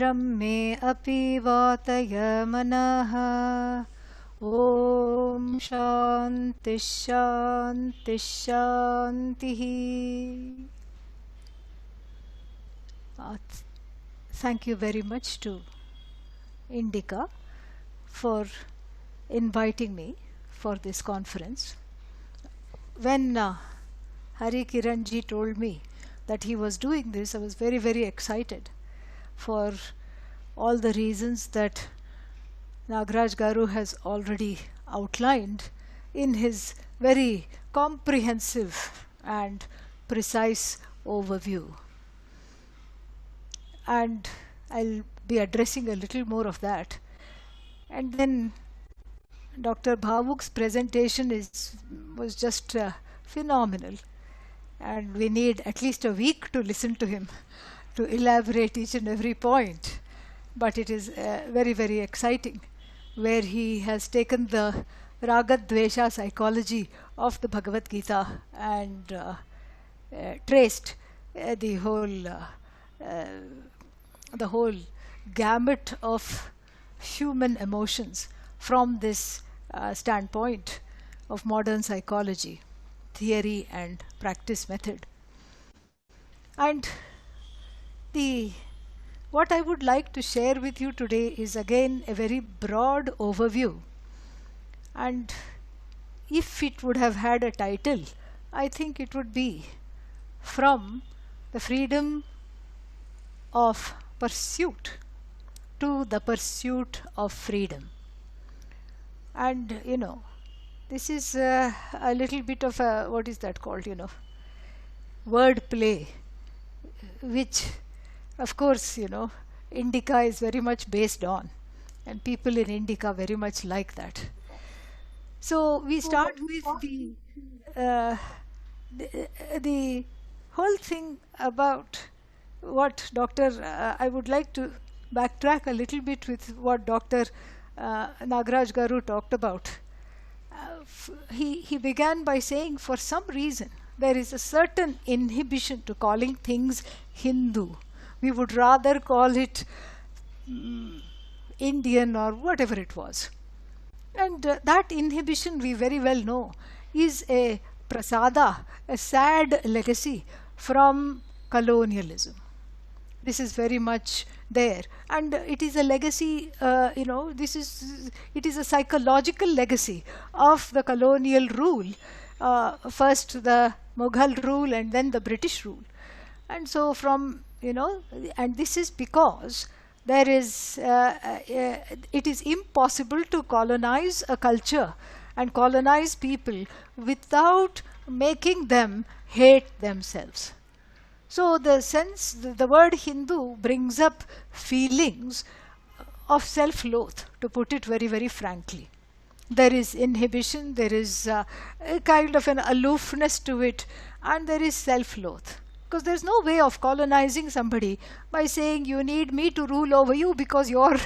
भद्रं मे अपि वातय मनः। ॐ शान्ति शान्ति शान्तिः. Thank you very much to Indica for inviting me for this conference. When Hari Kiranji told me that he was doing this, I was very, very excited for all the reasons that Nagaraj Garu has already outlined in his very comprehensive and precise overview. And I'll be addressing a little more of that. And then Dr. Bhavuk's presentation was just phenomenal. And we need at least a week to listen to him, to elaborate each and every point. But it is very, very exciting, where he has taken the Raga Dvesha psychology of the Bhagavad Gita and traced the whole gamut of human emotions from this standpoint of modern psychology, theory and practice method. And what I would like to share with you today is again a very broad overview. And if it would have had a title, I think it would be From the Freedom of Pursuit to the Pursuit of Freedom. And this is a little bit of a, what is that called, word play, which of course, Indica is very much based on, and people in Indica very much like that. So we start with the whole thing about what I would like to backtrack a little bit with what Dr. Nagaraj Garu talked about. He began by saying, for some reason, there is a certain inhibition to calling things Hindu. We would rather call it Indian or whatever it was. And that inhibition, we very well know, is a prasada, a sad legacy from colonialism. This is very much there, and it is a legacy, it is a psychological legacy of the colonial rule, first the Mughal rule and then the British rule. And so and this is because there is, it is impossible to colonize a culture and colonize people without making them hate themselves. So the word Hindu brings up feelings of self-loath, to put it very, very frankly. There is inhibition, there is a kind of an aloofness to it, and there is self-loath. Because there's no way of colonizing somebody by saying you need me to rule over you because your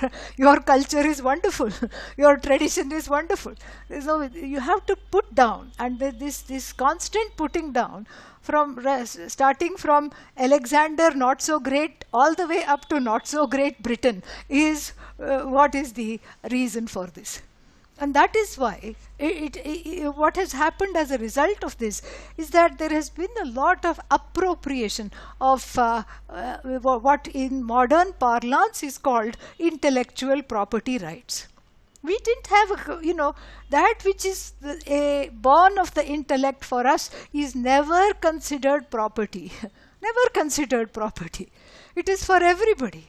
culture is wonderful, your tradition is wonderful. There's no, you have to put down, and this constant putting down, starting from Alexander not so great all the way up to not so great Britain, is what is the reason for this. And that is why what has happened as a result of this is that there has been a lot of appropriation of what in modern parlance is called intellectual property rights. We didn't have, that which is a born of the intellect for us is never considered property. Never considered property. It is for everybody.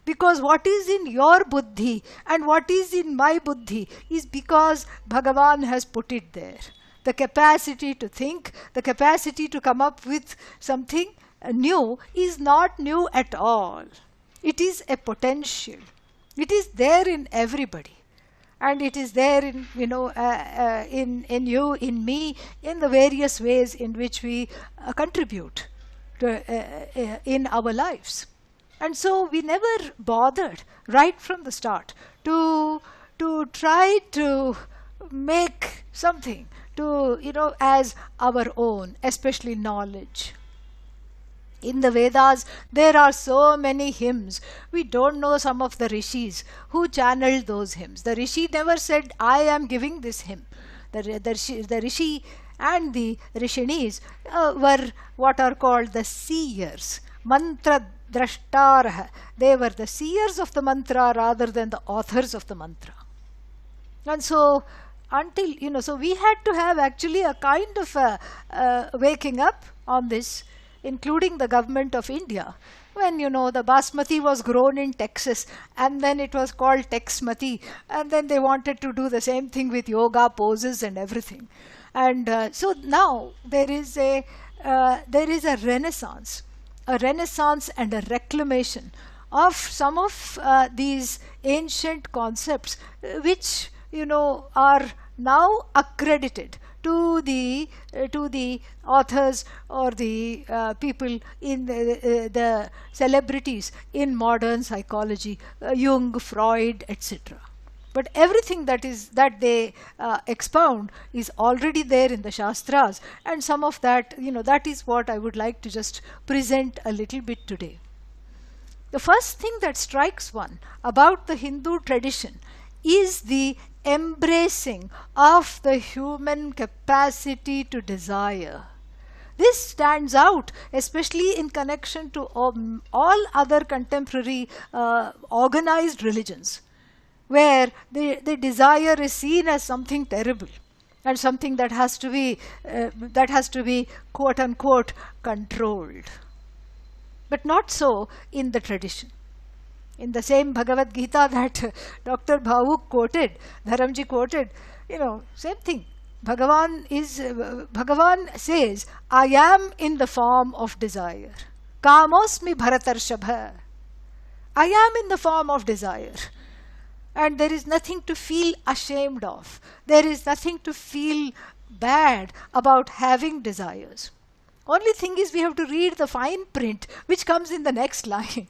Because what is in your buddhi and what is in my buddhi is because Bhagavan has put it there. The capacity to think, the capacity to come up with something new is not new at all. It is a potential. It is there in everybody. And it is there in, in you, in me, in the various ways in which we contribute to, in our lives. And so we never bothered right from the start to try to make something to, as our own, especially knowledge. In the Vedas, there are so many hymns. We don't know some of the rishis who channeled those hymns. The rishi never said, I am giving this hymn. The rishi and the rishinis were what are called the seers, mantra drashtarah. They were the seers of the mantra rather than the authors of the mantra. And so, until, so we had to have actually a kind of a waking up on this, including the government of India, when, the basmati was grown in Texas, and then it was called Texmati, and then they wanted to do the same thing with yoga poses and everything. And so now there is a renaissance and a reclamation of some of these ancient concepts, which, are now accredited to the authors or the people in the celebrities in modern psychology, Jung, Freud, etc. But everything that they expound is already there in the Shastras, and some of that, that is what I would like to just present a little bit today. The first thing that strikes one about the Hindu tradition is the embracing of the human capacity to desire. This stands out, especially in connection to all other contemporary organized religions, where the desire is seen as something terrible and something that has to be quote unquote controlled. But not so in the tradition. In the same Bhagavad Gita that Dr. Bhavuk quoted, Dharamji quoted, same thing. Bhagavan says, I am in the form of desire. Kamosmi Bharatarshabha. I am in the form of desire. And there is nothing to feel ashamed of. There is nothing to feel bad about having desires. Only thing is we have to read the fine print which comes in the next line.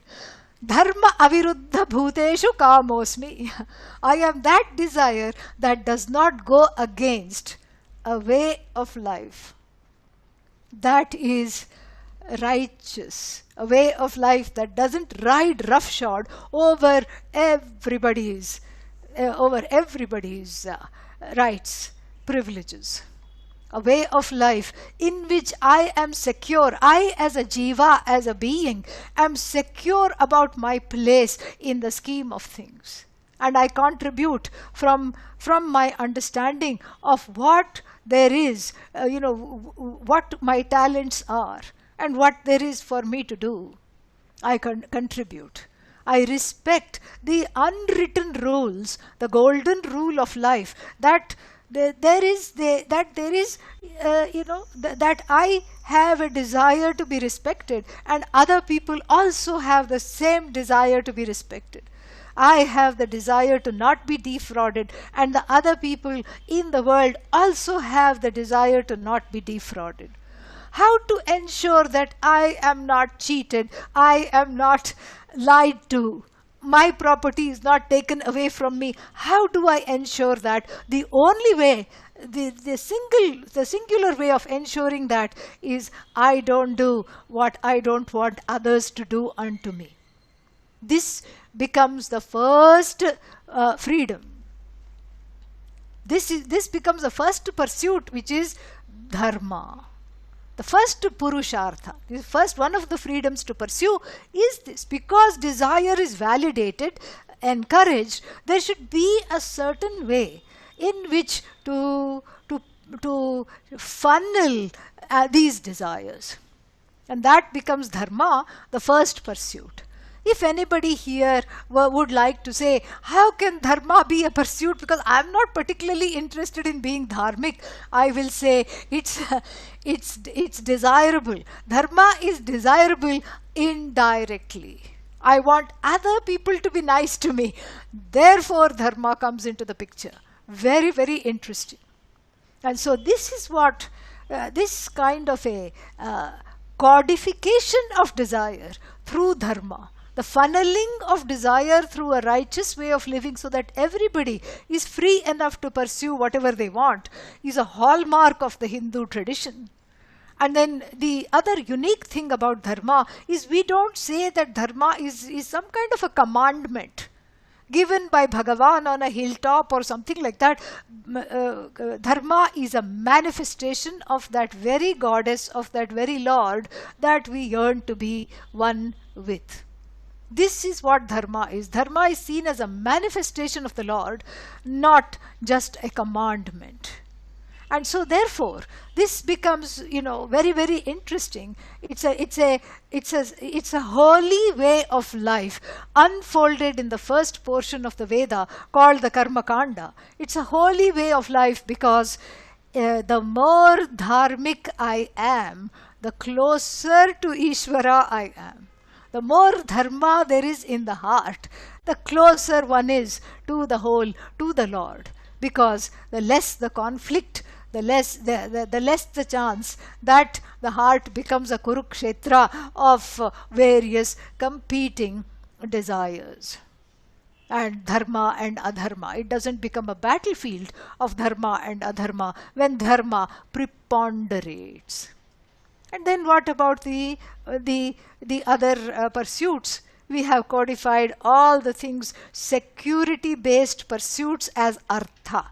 Dharma aviruddha bhuteshu kamosmi. I am that desire that does not go against a way of life that is righteous, a way of life that doesn't ride roughshod over everybody's rights, privileges. A way of life in which I am secure. I as a jiva, as a being, am secure about my place in the scheme of things. And I contribute from my understanding of what there is, what my talents are and what there is for me to do. I can contribute. I respect the unwritten rules, the golden rule of life, that I have a desire to be respected, and other people also have the same desire to be respected. I have the desire to not be defrauded, and the other people in the world also have the desire to not be defrauded. How to ensure that I am not cheated, I am not lied to, my property is not taken away from me? How do I ensure that? The only way, the singular way of ensuring that is I don't do what I don't want others to do unto me. This becomes the first freedom. This becomes the first pursuit, which is dharma. The first purushartha, the first one of the freedoms to pursue is this. Because desire is validated, encouraged, there should be a certain way in which to funnel these desires. And that becomes dharma, the first pursuit. If anybody here would like to say, how can dharma be a pursuit? Because I'm not particularly interested in being dharmic. I will say it's desirable. Dharma is desirable indirectly. I want other people to be nice to me. Therefore, dharma comes into the picture. Very, very interesting. And so this is what, this kind of a codification of desire through dharma, the funneling of desire through a righteous way of living so that everybody is free enough to pursue whatever they want, is a hallmark of the Hindu tradition. And then the other unique thing about dharma is we don't say that dharma is some kind of a commandment given by Bhagavan on a hilltop or something like that. Dharma is a manifestation of that very goddess, of that very Lord that we yearn to be one with. This is what dharma is. Dharma is seen as a manifestation of the Lord, not just a commandment. And so therefore this becomes, very, very interesting. It's a holy way of life unfolded in the first portion of the Veda called the Karma Kanda. It's a holy way of life because the more dharmic I am, the closer to Ishvara I am. The more dharma there is in the heart, the closer one is to the whole, to the Lord. Because the less the conflict, the less the chance that the heart becomes a Kurukshetra of various competing desires. And dharma and adharma. It doesn't become a battlefield of dharma and adharma when dharma preponderates. And then what about the other pursuits? We have codified all the things, security-based pursuits as artha.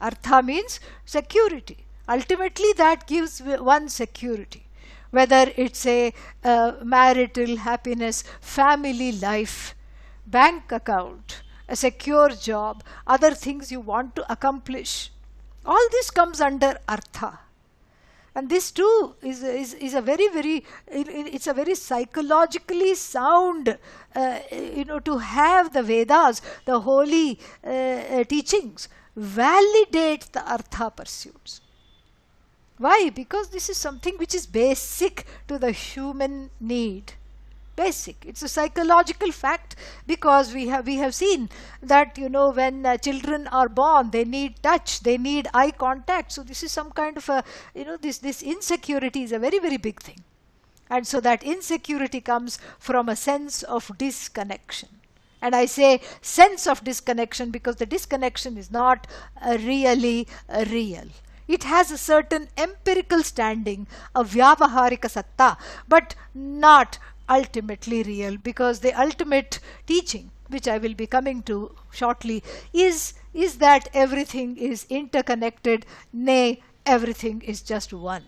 Artha means security. Ultimately, that gives one security. Whether it's a marital happiness, family life, bank account, a secure job, other things you want to accomplish. All this comes under artha. And this too is a very, very, it's a very psychologically sound, to have the Vedas, the holy teachings, validate the artha pursuits. Why? Because this is something which is basic to the human need. Basic. It's a psychological fact because we have seen that, when children are born, they need touch, they need eye contact. So this is some kind of a, this insecurity is a very, very big thing. And so that insecurity comes from a sense of disconnection. And I say sense of disconnection because the disconnection is not really real. It has a certain empirical standing, a vyavaharika satta, but not ultimately real, because the ultimate teaching, which I will be coming to shortly, is that everything is interconnected, nay, everything is just one.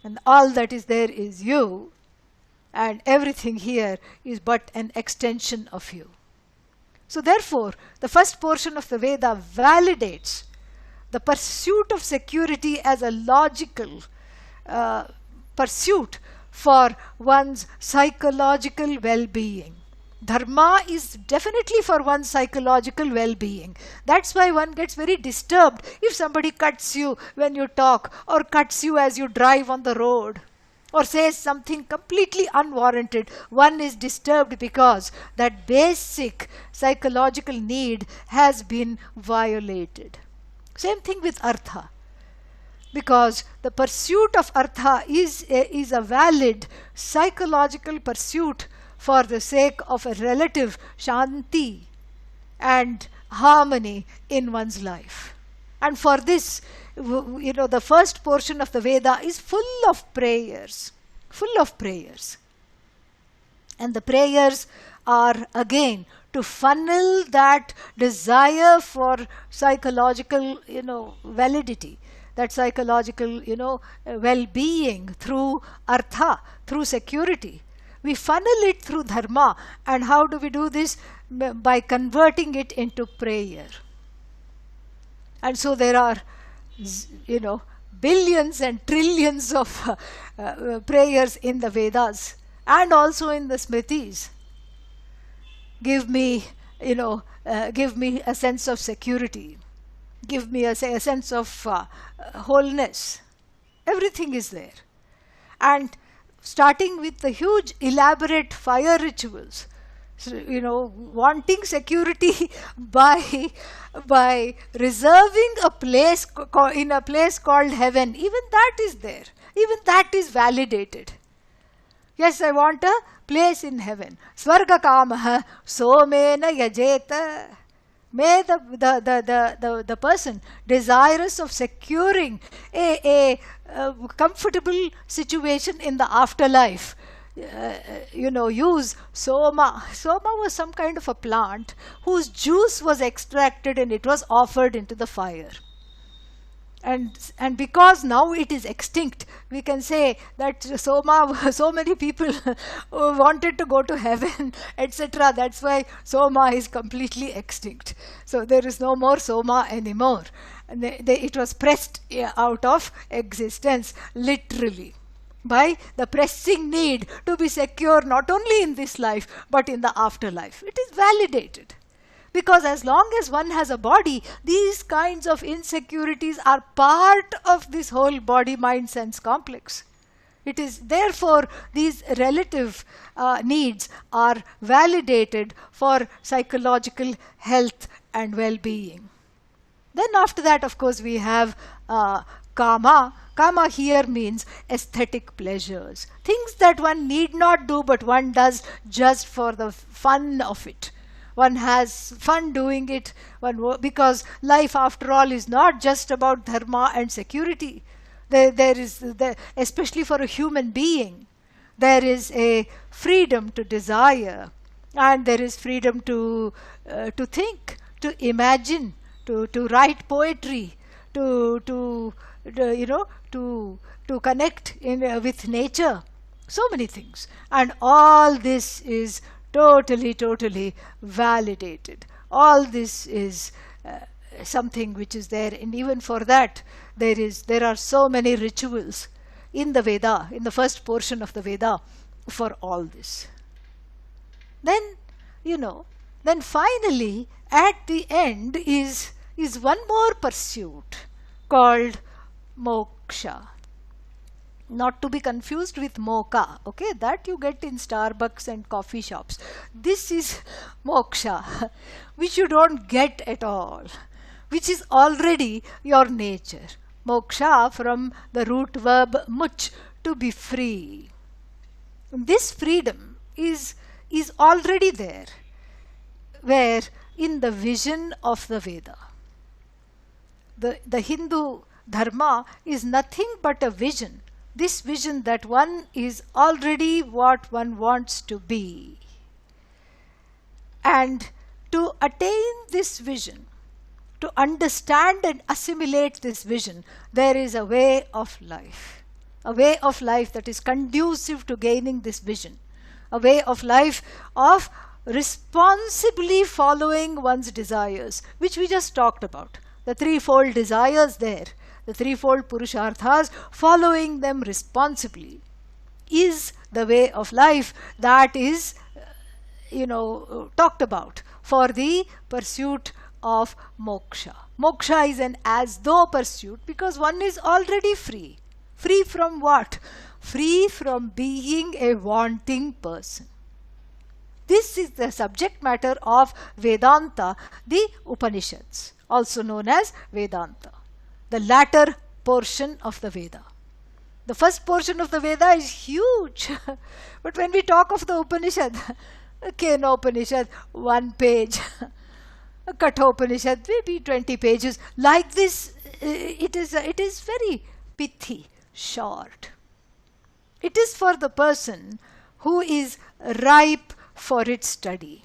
And all that is there is you, and everything here is but an extension of you. So therefore, the first portion of the Veda validates the pursuit of security as a logical pursuit for one's psychological well-being. Dharma is definitely for one's psychological well-being. That's why one gets very disturbed if somebody cuts you when you talk, or cuts you as you drive on the road, or says something completely unwarranted. One is disturbed because that basic psychological need has been violated. Same thing with artha. Because the pursuit of artha is a valid psychological pursuit for the sake of a relative shanti and harmony in one's life. And for this, the first portion of the Veda is full of prayers. Full of prayers. And the prayers are again to funnel that desire for psychological, validity, that psychological, well-being through artha, through security. We funnel it through dharma. And how do we do this? By converting it into prayer. And so there are, billions and trillions of prayers in the Vedas and also in the Smritis. Give me a sense of security. Give me a sense of wholeness. Everything is there. And starting with the huge elaborate fire rituals, wanting security by reserving a place in a place called heaven. Even that is there. Even that is validated. Yes, I want a place in heaven. Svarga kamaha somena yajeta. May the person desirous of securing a comfortable situation in the afterlife, use soma. Soma was some kind of a plant whose juice was extracted and it was offered into the fire. And because now it is extinct, we can say that soma, so many people wanted to go to heaven, etc. That's why soma is completely extinct. So there is no more soma anymore. And it was pressed out of existence, literally, by the pressing need to be secure not only in this life but in the afterlife. It is validated. Because as long as one has a body, these kinds of insecurities are part of this whole body-mind-sense complex. It is therefore these relative needs are validated for psychological health and well-being. Then after that, of course, we have kama. Kama here means aesthetic pleasures. Things that one need not do but one does just for the fun of it. One has fun doing it, because life, after all, is not just about dharma and security. There is, especially for a human being, there is a freedom to desire, and there is freedom to think, to imagine, to write poetry, to connect with nature. So many things, and all this is totally validated. All this is something which is there, and even for that there are so many rituals in the Veda, in the first portion of the Veda, for all this. Then finally at the end is one more pursuit called moksha. Not to be confused with mocha, okay? That you get in Starbucks and coffee shops. This is moksha, which you don't get at all, which is already your nature. Moksha from the root verb much, to be free. This freedom is already there, where in the vision of the Veda. The Hindu dharma is nothing but a vision. This vision that one is already what one wants to be. And to attain this vision, to understand and assimilate this vision, there is a way of life. A way of life that is conducive to gaining this vision. A way of life of responsibly following one's desires, which we just talked about. The threefold desires there. The threefold purusharthas, following them responsibly, is the way of life that is, talked about for the pursuit of moksha. Moksha is an as-though pursuit because one is already free. Free from what? Free from being a wanting person. This is the subject matter of Vedanta, the Upanishads, also known as Vedanta. The latter portion of the Veda. The first portion of the Veda is huge. But when we talk of the Upanishad, Keynote Upanishad, 1 page. Katha Upanishad, maybe 20 pages. Like this, it is very pithy, short. It is for the person who is ripe for its study.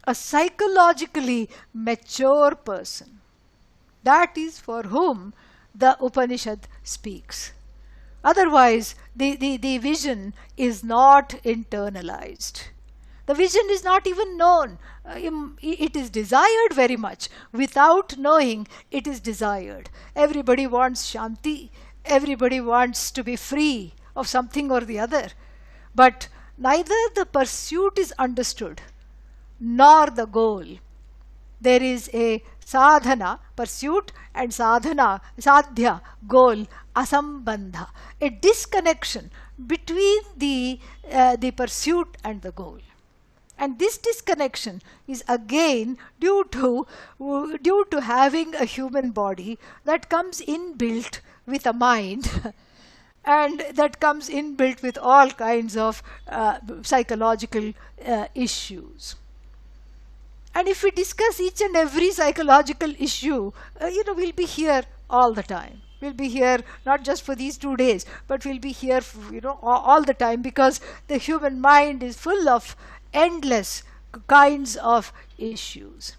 A psychologically mature person. That is for whom the Upanishad speaks. Otherwise, the vision is not internalized. The vision is not even known. It is desired very much. Without knowing, it is desired. Everybody wants shanti. Everybody wants to be free of something or the other. But neither the pursuit is understood, nor the goal. There is a sadhana, pursuit, and sadhana, sadhya, goal, asambandha, a disconnection between the pursuit and the goal. And this disconnection is again due to having a human body that comes inbuilt with a mind and that comes inbuilt with all kinds of psychological issues. And if we discuss each and every psychological issue, we'll be here all the time. We'll be here not just for these 2 days, but we'll be here, all the time, because the human mind is full of endless kinds of issues.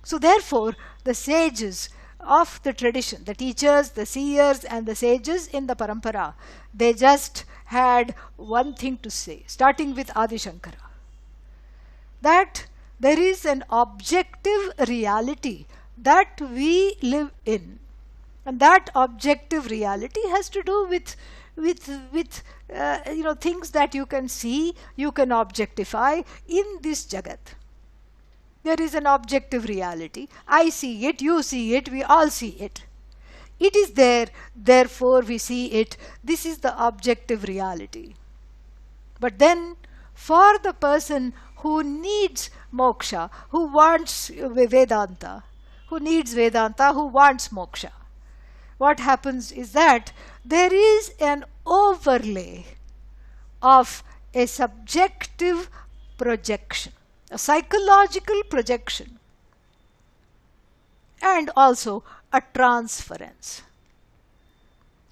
So therefore, the sages of the tradition, the teachers, the seers and the sages in the parampara, they just had one thing to say, starting with Adi Shankara, that there is an objective reality that we live in, and that objective reality has to do with things that you can see, you can objectify in this jagat. There is an objective reality. I see it, you see it, we all see it. It is there, therefore we see it. This is the objective reality. But then, for the person who needs moksha, who wants Vedanta, who wants moksha, what happens is that there is an overlay of a subjective projection, a psychological projection, and also a transference.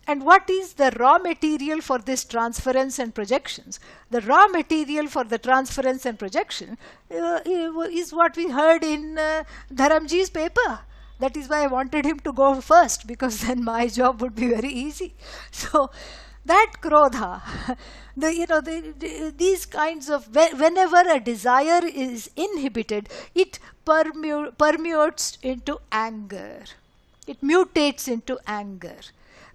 And what is the raw material for this transference and projections? The raw material for the transference and projection is what we heard in Dharamji's paper. That is why I wanted him to go first, because then my job would be very easy. So that krodha, these kinds of, whenever a desire is inhibited, it permeates into anger. It mutates into anger.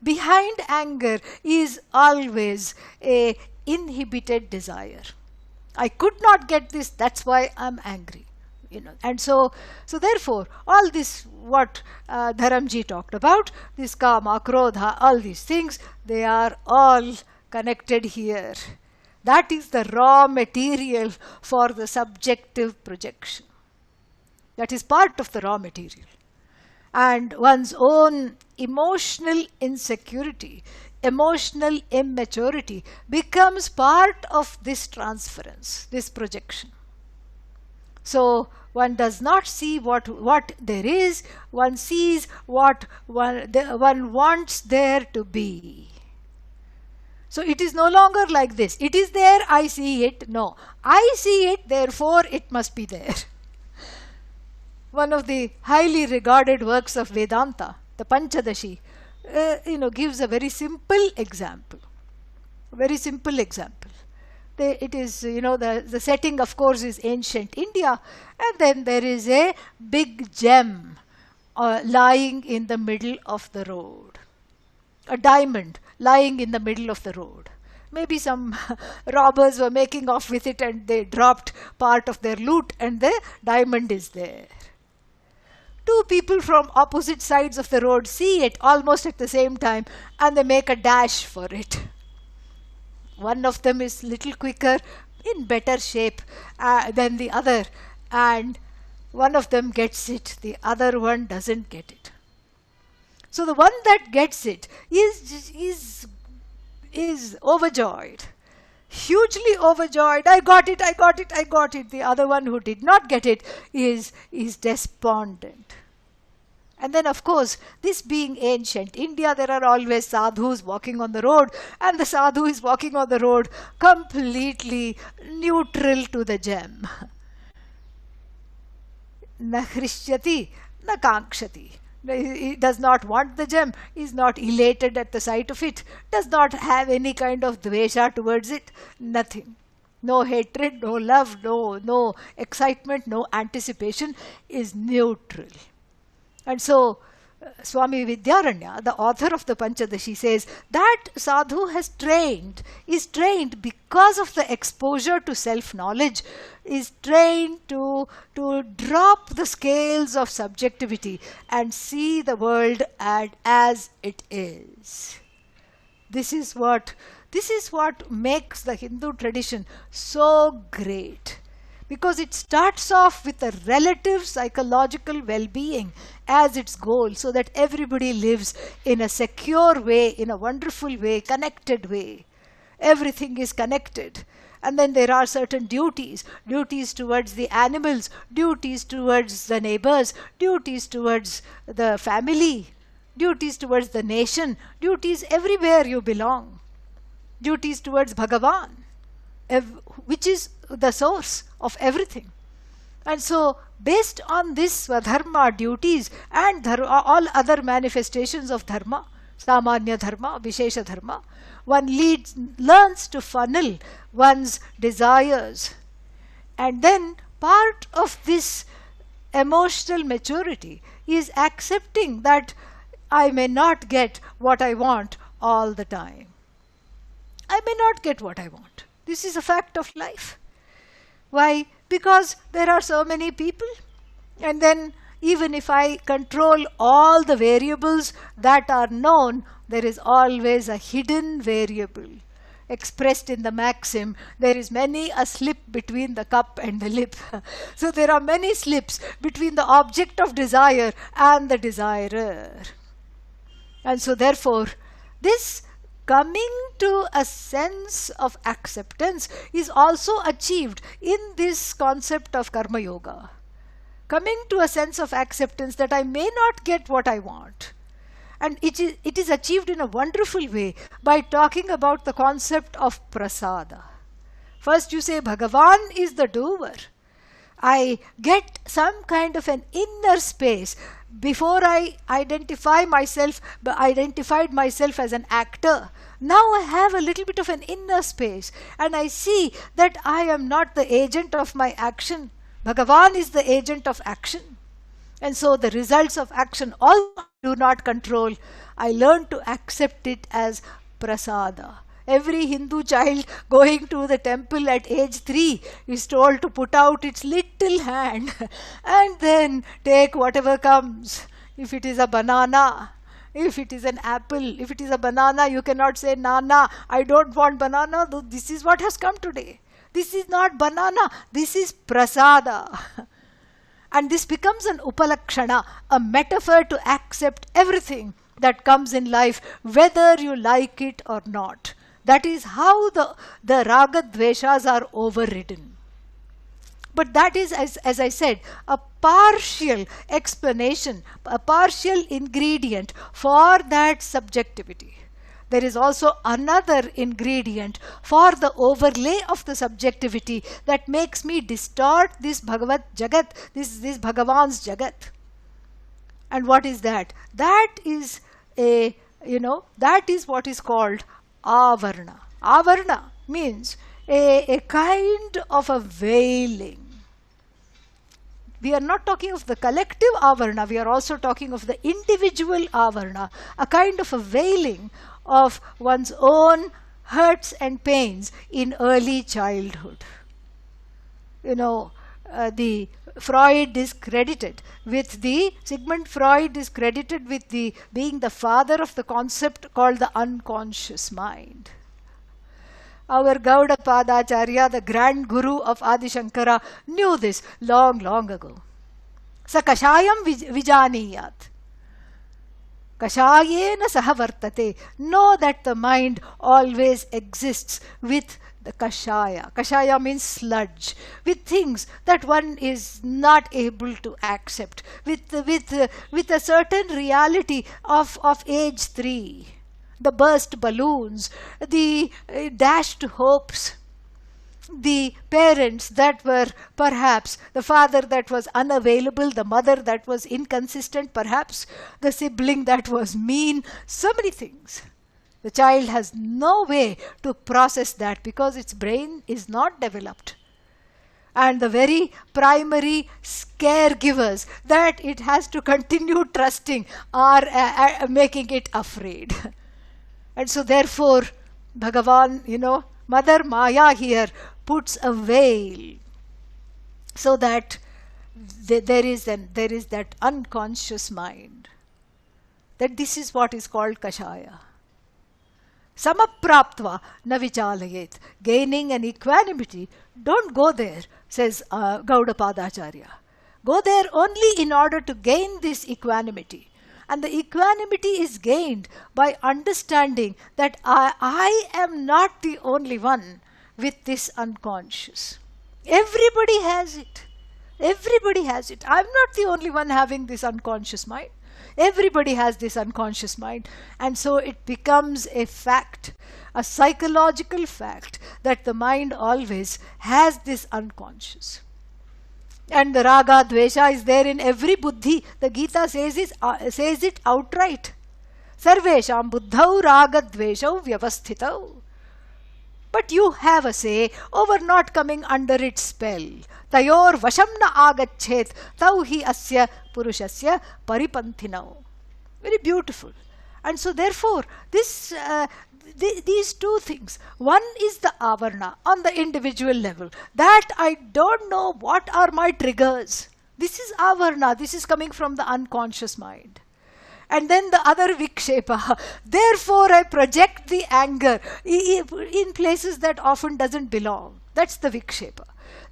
Behind anger is always a inhibited desire. I could not get this, that's why I'm angry. And so therefore, all this what Dharamji talked about, this kama, krodha, all these things, they are all connected here. That is the raw material for the subjective projection. That is part of the raw material. And one's own emotional insecurity, emotional immaturity becomes part of this transference, this projection. So one does not see what there is, one sees what one wants there to be. So it is no longer like this. It is there, I see it. No, I see it, therefore it must be there. One of the highly regarded works of Vedanta, the Panchadashi, gives a very simple example. Very simple example. It is, the setting, of course, is ancient India, and then there is a big gem lying in the middle of the road. A diamond lying in the middle of the road. Maybe some robbers were making off with it and they dropped part of their loot and the diamond is there. Two people from opposite sides of the road see it almost at the same time and they make a dash for it. One of them is little quicker, in better shape than the other, and one of them gets it, the other one doesn't get it. So the one that gets it is overjoyed, hugely overjoyed. I got it, I got it, I got it. The other one who did not get it is despondent. And then, of course, this being ancient India, there are always sadhus walking on the road, and the sadhu is walking on the road completely neutral to the gem. Na hrishyati, na kankshati. He does not want the gem, is not elated at the sight of it, does not have any kind of dvesha towards it, nothing. No hatred, no love, no excitement, no anticipation, is neutral. And so, Swami Vidyaranya, the author of the Panchadashi, says that sadhu is trained because of the exposure to self-knowledge, is trained to drop the scales of subjectivity and see the world as it is. This is what makes the Hindu tradition so great. Because it starts off with a relative psychological well-being as its goal, so that everybody lives in a secure way, in a wonderful way, connected way. Everything is connected. And then there are certain duties, duties towards the animals, duties towards the neighbors, duties towards the family, duties towards the nation, duties everywhere you belong, duties towards Bhagavan, which is the source of everything. And so, based on this Swadharma duties and all other manifestations of dharma, Samanya dharma, Vishesha dharma, one learns to funnel one's desires. And then part of this emotional maturity is accepting that I may not get what I want all the time. I may not get what I want. This is a fact of life. Why? Because there are so many people. And then even if I control all the variables that are known, there is always a hidden variable. Expressed in the maxim, there is many a slip between the cup and the lip. So there are many slips between the object of desire and the desirer. And so therefore, this coming to a sense of acceptance is also achieved in this concept of Karma Yoga. Coming to a sense of acceptance that I may not get what I want. And it is achieved in a wonderful way by talking about the concept of prasada. First you say Bhagavan is the doer. I get some kind of an inner space. Before I identified myself as an actor. Now I have a little bit of an inner space and I see that I am not the agent of my action. Bhagavan is the agent of action. And so the results of action all I do not control. I learn to accept it as prasada. Every Hindu child going to the temple at age 3 is told to put out its little hand and then take whatever comes. If it is a banana, if it is an apple, if it is a banana, you cannot say, Nana, I don't want banana. This is what has come today. This is not banana. This is prasada. And this becomes an upalakshana, a metaphor to accept everything that comes in life, whether you like it or not. That is how the raga dveshas are overridden. But that is, as I said, a partial explanation, a partial ingredient for that subjectivity. There is also another ingredient for the overlay of the subjectivity that makes me distort this Bhagavat Jagat, this Bhagavan's Jagat. And what is that? That is that is what is called avarna. Avarna means a kind of a veiling. We are not talking of the collective avarna, we are also talking of the individual avarna, a kind of a veiling of one's own hurts and pains in early childhood. The Freud is credited with Sigmund Freud is credited with being the father of the concept called the unconscious mind. Our Gauda Padacharya, the grand guru of Adi Shankara, knew this long, long ago. Sa kashayam vijaniyat. Kashayena saha vartate. Know that the mind always exists with the kashaya. Kashaya means sludge. With things that one is not able to accept. With a certain reality of age 3. The burst balloons, the dashed hopes, the parents that were perhaps, the father that was unavailable, the mother that was inconsistent perhaps, the sibling that was mean, so many things. The child has no way to process that because its brain is not developed. And the very primary scare givers that it has to continue trusting are making it afraid. And so therefore, Bhagavan, Mother Maya here puts a veil so that there is that unconscious mind. That this is what is called Kashaya. Samapraptva na vichalayet. Gaining an equanimity, don't go there, says Gaudapadacharya. Go there only in order to gain this equanimity. And the equanimity is gained by understanding that I am not the only one. with this unconscious. Everybody has it. Everybody has it. I'm not the only one having this unconscious mind. Everybody has this unconscious mind. And so it becomes a fact, a psychological fact, that the mind always has this unconscious. And the raga, dvesha is there in every buddhi. The Gita says it outright. Sarvesham buddhau raga dveshau vyavasthitau. But you have a say over not coming under its spell. Tayor vasham na agachet tau hi asya purushasya paripanthinau. Very beautiful. And so therefore, these two things. One is the avarna on the individual level. That I don't know what are my triggers. This is avarna. This is coming from the unconscious mind. And then the other vikshepa. Therefore, I project the anger in places that often doesn't belong. That's the vikshepa.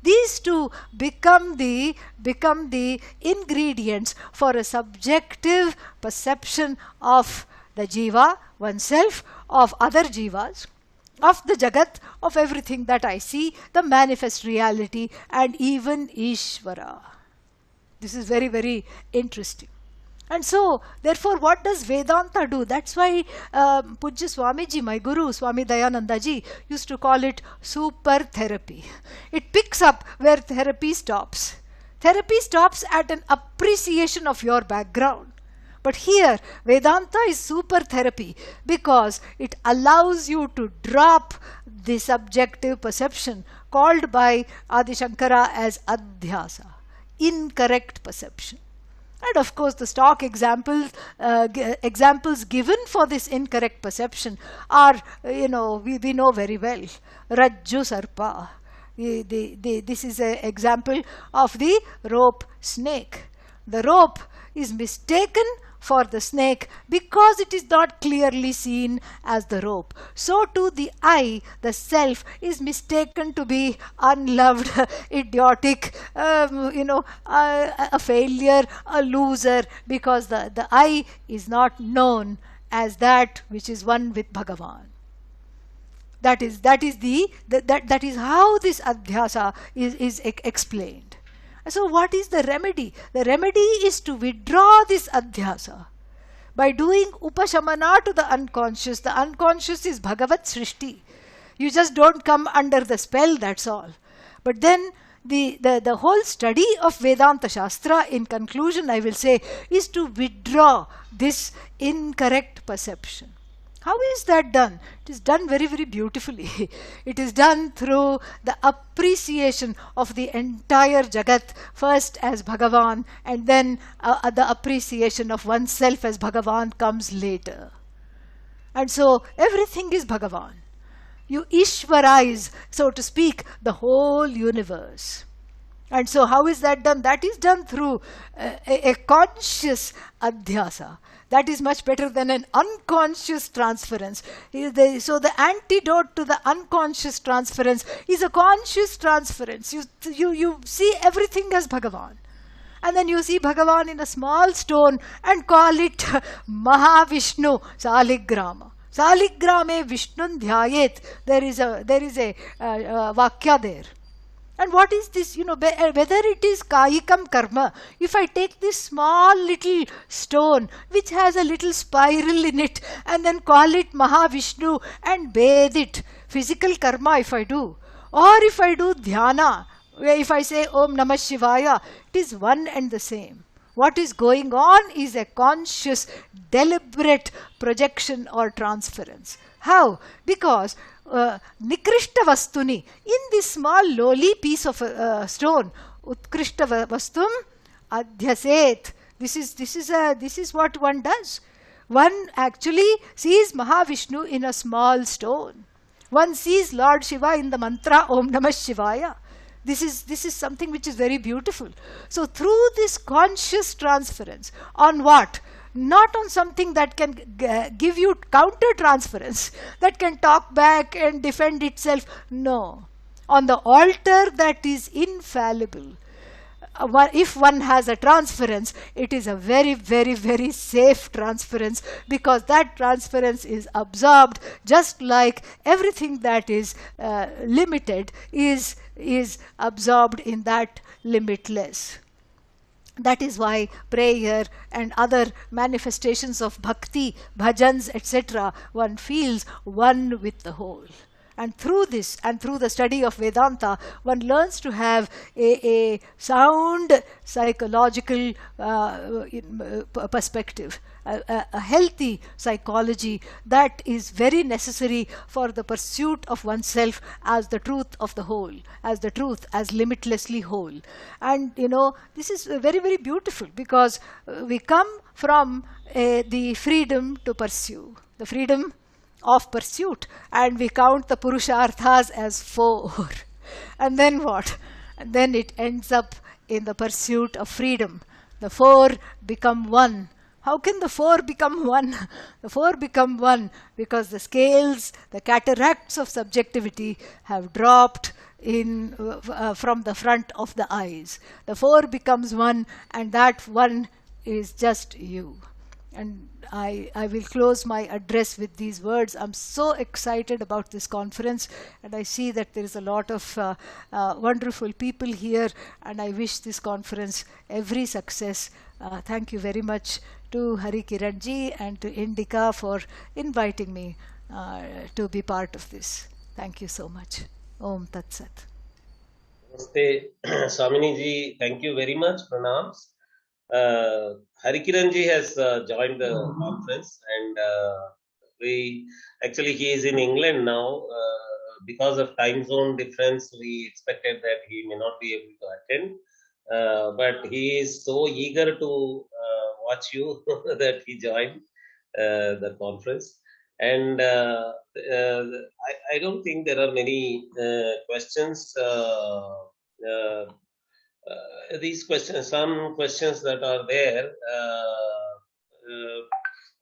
These two become the ingredients for a subjective perception of the jiva, oneself, of other jivas, of the jagat, of everything that I see, the manifest reality, and even Ishvara. This is very, very interesting. And so, therefore, what does Vedanta do? That's why Pujya Swamiji, my guru, Swami Dayananda ji, used to call it super therapy. It picks up where therapy stops. Therapy stops at an appreciation of your background. But here, Vedanta is super therapy because it allows you to drop the subjective perception called by Adi Shankara as adhyasa, incorrect perception. And of course, the stock examples given for this incorrect perception are, we know very well. Rajju Sarpa. This is an example of the rope snake. The rope is mistaken for the snake because it is not clearly seen as the rope. So too the I, the self, is mistaken to be unloved, idiotic, a failure, a loser, because the I is not known as that which is one with Bhagavan. That is how this adhyasa is explained. So what is the remedy? The remedy is to withdraw this adhyasa by doing upashamana to the unconscious. The unconscious is Bhagavat Srishti. You just don't come under the spell, that's all. But then the whole study of Vedanta Shastra, in conclusion I will say, is to withdraw this incorrect perception. How is that done? It is done very, very beautifully. It is done through the appreciation of the entire Jagat, first as Bhagavan, and then the appreciation of oneself as Bhagavan comes later. And so everything is Bhagavan. You Ishvarize, so to speak, the whole universe. And so how is that done? That is done through a conscious adhyasa. That is much better than an unconscious transference. So the antidote to the unconscious transference is a conscious transference. You see everything as Bhagavan. And then you see Bhagavan in a small stone and call it Mahavishnu Saligrama. Saligrame Vishnun Dhyayet. There is a Vakya there. And what is this? Whether it is Kayikam Karma, if I take this small little stone which has a little spiral in it and then call it Mahavishnu and bathe it, physical karma if I do, or if I do dhyana, if I say Om Namah Shivaya, it is one and the same. What is going on is a conscious, deliberate projection or transference. How? Because Nikrishta Vastuni, in this small lowly piece of stone, Utkrishta Vastum Adhyaset. This is what one does. One actually sees Mahavishnu in a small stone. One sees Lord Shiva in the mantra Om Namah Shivaya. This is something which is very beautiful. So through this conscious transference, on what? Not on something that can give you counter transference, that can talk back and defend itself. No. On the altar that is infallible. if one has a transference, it is a very, very, very safe transference, because that transference is absorbed, just like everything that is limited is absorbed in that limitless. That is why prayer and other manifestations of bhakti, bhajans, etc., one feels one with the whole. And through this, and through the study of Vedanta, one learns to have a sound psychological perspective, a healthy psychology that is very necessary for the pursuit of oneself as the truth of the whole, as the truth as limitlessly whole. And this is very, very beautiful, because we come from the freedom to pursue, the freedom of pursuit, and we count the purusharthas as 4. And then what? And then it ends up in the pursuit of freedom. The 4 become 1. How can the 4 become 1? The 4 become 1 because the scales, the cataracts of subjectivity have dropped from the front of the eyes. The 4 becomes 1, and that 1 is just you. And I will close my address with these words. I'm so excited about this conference, and I see that there is a lot of wonderful people here, and I wish this conference every success. Thank you very much to Hari Kiran ji and to Indica for inviting me to be part of this. Thank you so much. Om Tat Sat. Namaste, Swamini ji. Thank you very much. Pranams. Hari Kiran ji has joined the conference, and he is in England now. Because of time zone difference, we expected that he may not be able to attend, but he is so eager to watch you that he joined the conference. And I don't think there are many questions. These questions, some questions that are there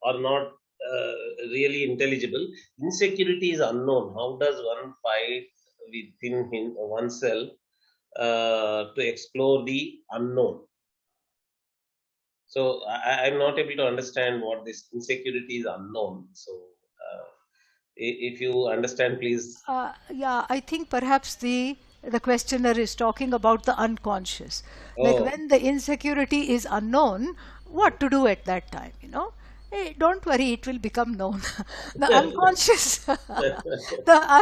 are not really intelligible. Insecurity is unknown. How does one fight within oneself to explore the unknown? So I'm not able to understand what this insecurity is unknown. So if you understand, please. Yeah, I think perhaps the questioner is talking about the unconscious. Like when the insecurity is unknown, what to do at that time, Hey, don't worry, it will become known. The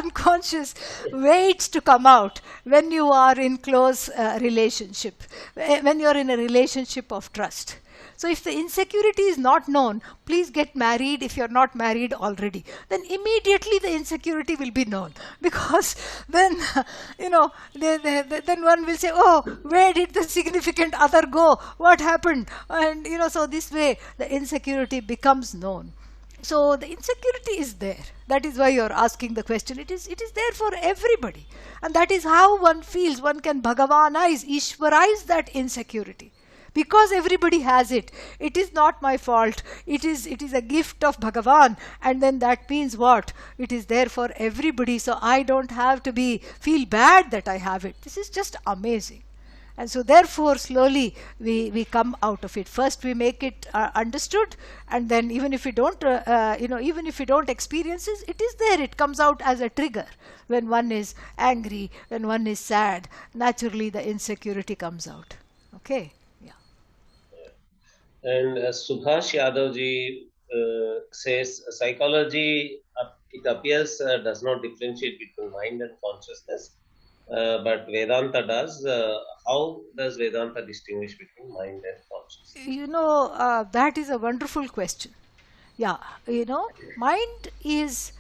unconscious waits to come out when you are in close relationship, when you are in a relationship of trust. So if the insecurity is not known, please get married if you're not married already. Then immediately the insecurity will be known, because then, then one will say, oh, where did the significant other go? What happened? And, so this way the insecurity becomes known. So the insecurity is there. That is why you're asking the question. It is there for everybody. And that is how one feels. One can Bhagavanize, Ishwarize that insecurity. Because everybody has it. It is not my fault. It is a gift of Bhagavan. And then that means what? It is there for everybody. So I don't have to feel bad that I have it. This is just amazing. And so therefore slowly we come out of it. First we make it understood, and then even if we don't even if we don't experience it, it is there. It comes out as a trigger. When one is angry, when one is sad, naturally the insecurity comes out. Okay. And Subhash Yadavji says psychology, it appears, does not differentiate between mind and consciousness, but Vedanta does. How does Vedanta distinguish between mind and consciousness? That is a wonderful question. Yeah, mind is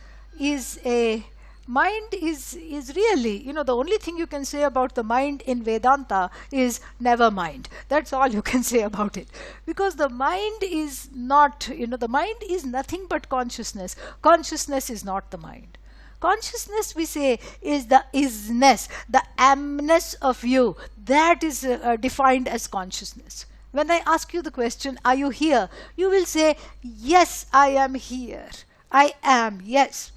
really, the only thing you can say about the mind in Vedanta is never mind. That's all you can say about it. Because the mind is not, the mind is nothing but consciousness. Consciousness is not the mind. Consciousness, we say, is the isness, the amness of you. That is defined as consciousness. When I ask you the question, are you here? You will say, yes, I am here. I am, yes.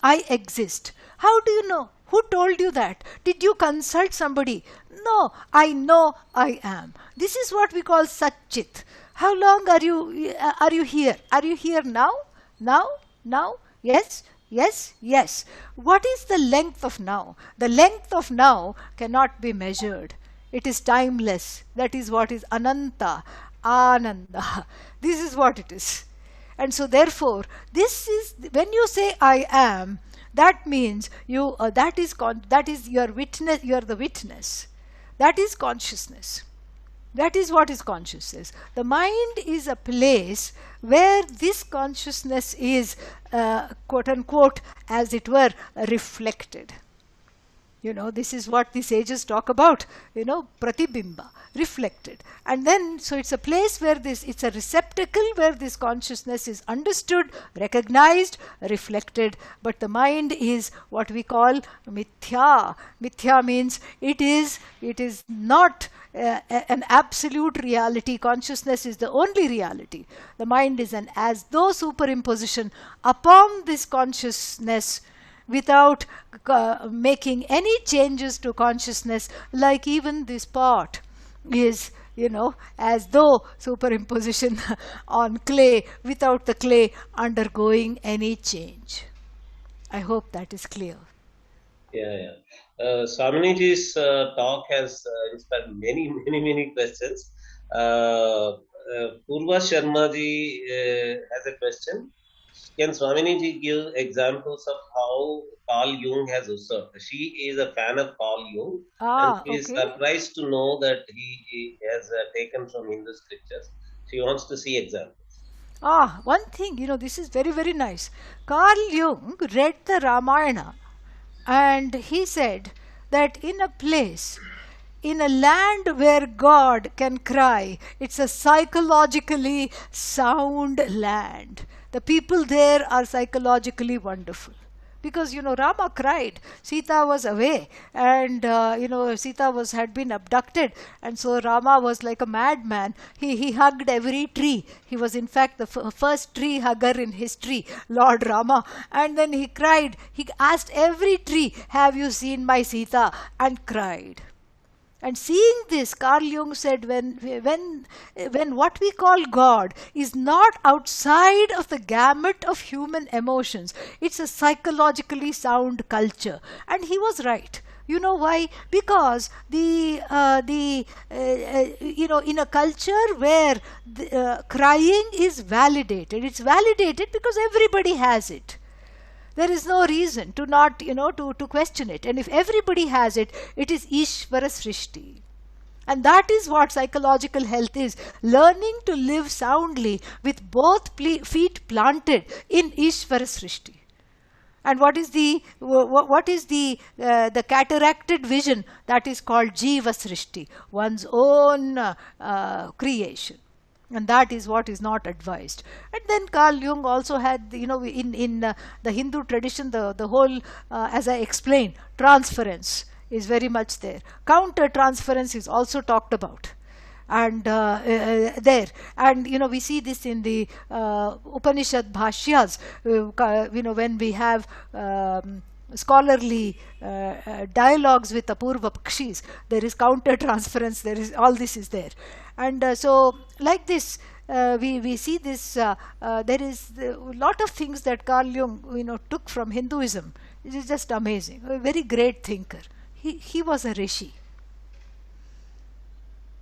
I exist. How do you know? Who told you that? Did you consult somebody? No, I know I am. This is what we call Satchit. How long are you here? Are you here now? Now? Now? Yes? Yes? Yes. What is the length of now? The length of now cannot be measured. It is timeless. That is what is Ananta, Ananda. This is what it is. And so therefore, this is, when you say I am, that means you that is your witness, you are the witness. That is consciousness. That is what is consciousness. The mind is a place where this consciousness is quote unquote, as it were, reflected. This is what the sages talk about, pratibimba, reflected. And then, so it's a place where it's a receptacle where this consciousness is understood, recognized, reflected. But the mind is what we call mithya. Mithya means it is not an absolute reality. Consciousness is the only reality. The mind is an as though superimposition upon this consciousness, without making any changes to consciousness, like even this pot is, as though superimposition on clay, without the clay undergoing any change. I hope that is clear. Yeah. Swaminiji's talk has inspired many questions. Purva Sharma ji has a question. Can Swaminiji give examples of how Carl Jung has usurped? She is a fan of Carl Jung, and she is surprised to know that he has taken from Hindu scriptures. She wants to see examples. One thing, this is very, very nice. Carl Jung read the Ramayana, and he said that in a place, in a land where God can cry, it's a psychologically sound land. The people there are psychologically wonderful. Because, Rama cried. Sita was away. And, Sita had been abducted. And so Rama was like a madman. He hugged every tree. He was, in fact, the first tree hugger in history, Lord Rama. And then he cried. He asked every tree, have you seen my Sita? And cried. And seeing this, Carl Jung said, when what we call God is not outside of the gamut of human emotions, it's a psychologically sound culture. And he was right. You know why? Because in a culture where crying is validated, it's validated because everybody has it. There is no reason to not, to question it. And if everybody has it, it is Ishvara Srishti. And that is what psychological health is. Learning to live soundly with both feet planted in Ishvara Srishti. And what is the cataracted vision? That is called Jiva Srishti, one's own creation. And that is what is not advised. And then Carl Jung also had, in the Hindu tradition, the whole, as I explained, transference is very much there. Counter transference is also talked about. And there. And, we see this in the Upanishad Bhashyas, when we have scholarly dialogues with Apurva Pakshis, there is counter transference, there is, all this is there. And so like this, we see this, there is a lot of things that Carl Jung, took from Hinduism. It is just amazing. A very great thinker. He was a rishi.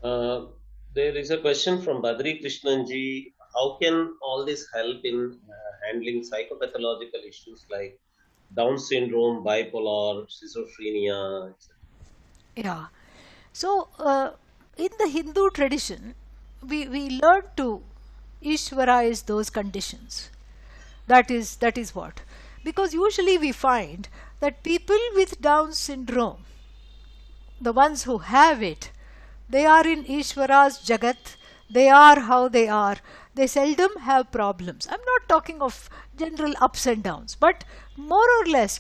There is a question from Badri Krishnanji. How can all this help in handling psychopathological issues like Down syndrome, bipolar, schizophrenia, etc.? Yeah. So, in the Hindu tradition, we learn to Ishwaraize those conditions. That is what? Because usually we find that people with Down syndrome, the ones who have it, they are in Ishvara's Jagat, they are how they are. They seldom have problems. I'm not talking of general ups and downs, but more or less,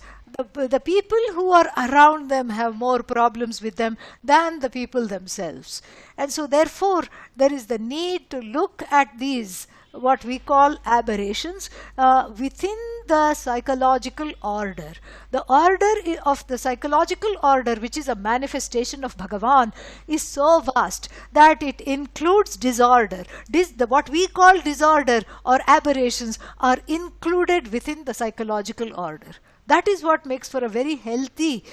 the people who are around them have more problems with them than the people themselves. And so therefore, there is the need to look at these, what we call aberrations, within the psychological order. The order of the psychological order, which is a manifestation of Bhagavan, is so vast that it includes disorder. What we call disorder or aberrations are included within the psychological order. That is what makes for a very healthy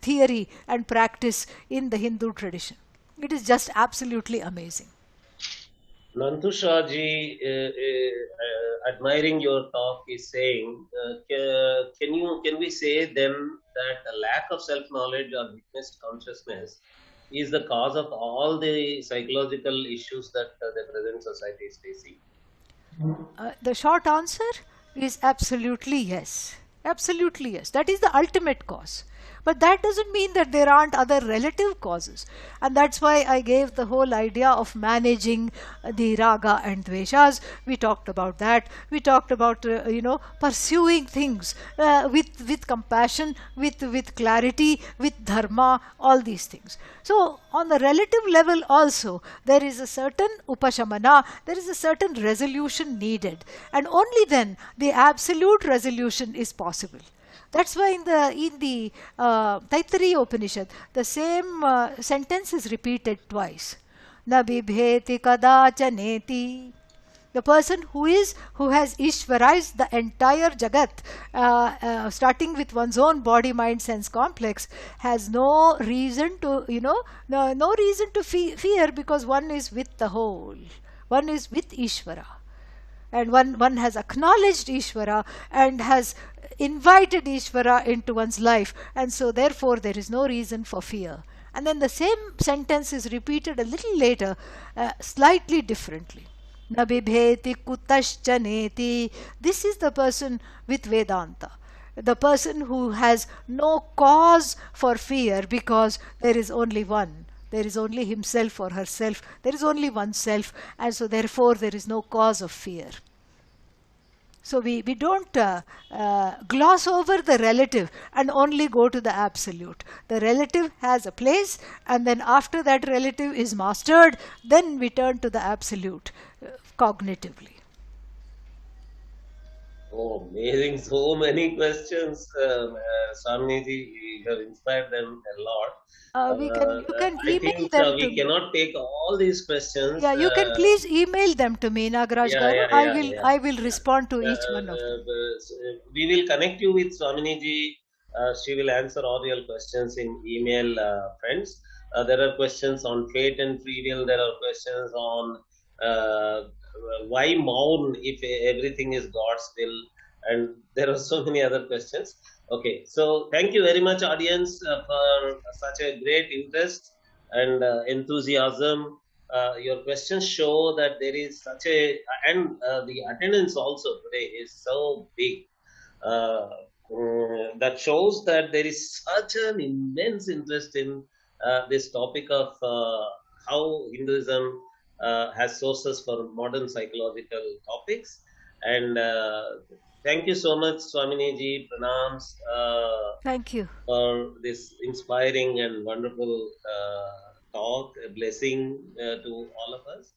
theory and practice in the Hindu tradition. It is just absolutely amazing. Nantusha ji, admiring your talk, is saying, can we say then that a lack of self knowledge or witnessed consciousness is the cause of all the psychological issues that the present society is facing? The short answer is absolutely yes. Absolutely yes. That is the ultimate cause. But that doesn't mean that there aren't other relative causes. And that's why I gave the whole idea of managing the raga and dveshas. We talked about that. We talked about, pursuing things with compassion, with clarity, with dharma, all these things. So, on the relative level also, there is a certain upashamana, there is a certain resolution needed. And only then the absolute resolution is possible. That's why in the Taittiriya Upanishad, the same sentence is repeated twice. Na bibheti kadachaneti. The person who has Ishvarized the entire Jagat, starting with one's own body, mind, sense complex, has no reason to, no reason to fear, because one is with the whole. One is with Ishvara. And one has acknowledged Ishvara and has invited Ishvara into one's life, and so therefore there is no reason for fear. And then the same sentence is repeated a little later, slightly differently. Na bibheti kutaschaneti. This is the person with Vedanta. The person who has no cause for fear, because there is only one. There is only himself or herself. There is only oneself, and so therefore there is no cause of fear. So we don't gloss over the relative and only go to the absolute. The relative has a place, and then after that relative is mastered, then we turn to the absolute cognitively. Oh, amazing. So many questions. Swamiji, you have inspired them a lot. You can I email think them to we me. cannot take all these questions. Yeah, you can please email them to me, Nagaraj Yeah, Garu. yeah, yeah, yeah. I will respond to Uh, each one of them. we will connect you with Swamini ji. She will answer all your questions in email, friends. There are questions on fate and free will. There are questions on uh, why mourn if everything is God's will, and there are so many other questions. Okay, so thank you very much, audience, for such a great interest and enthusiasm. Your questions show that there is such a, and the attendance also today is so big. uh, that shows that there is such an immense interest in this topic of how Hinduism has sources for modern psychological topics. And thank you so much, Swamini ji, pranams, Thank you. for this inspiring and wonderful talk, a blessing to all of us.